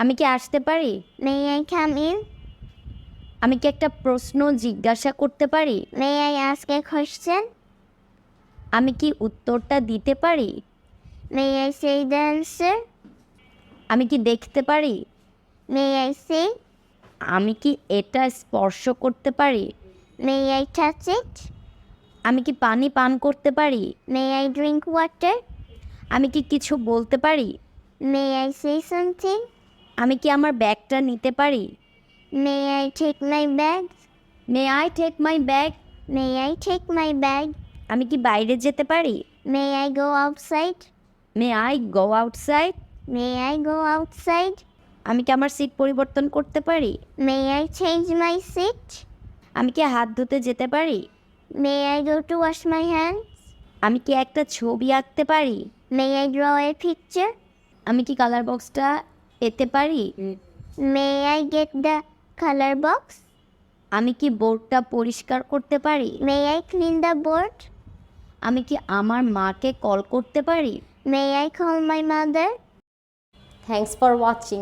আমি কি আসতে পারি? May I come in? আমি কি একটা প্রশ্ন জিজ্ঞাসা করতে পারি? May I ask a question? আমি কি উত্তরটা দিতে পারি? May I say the answer? আমি কি দেখতে পারি? May I see? আমি কি এটা স্পর্শ করতে পারি? May I touch it? আমি কি পানি পান করতে পারি? May I drink water? আমি কি কিছু বলতে পারি? May I say something? আমি কি আমার ব্যাগটা নিতে পারি? May I take my bag? May I take my bag? May I take my bag? আমি কি বাইরে যেতে পারি? May I go outside? May I go outside? May I go outside? আমি কি আমার সিট পরিবর্তন করতে পারি? May I change my seat? আমি কি হাত ধুতে যেতে পারি? May I go to wash my hands? আমি কি একটা ছবি আঁকতে পারি? May I draw a picture? আমি কি কালার বক্সটা পেতে পারি? May I get the color box? আমি কি বোর্ডটা পরিষ্কার করতে পারি? May I clean the board? আমি কি আমার মাকে কল করতে পারি? May I call my mother? Thanks for watching.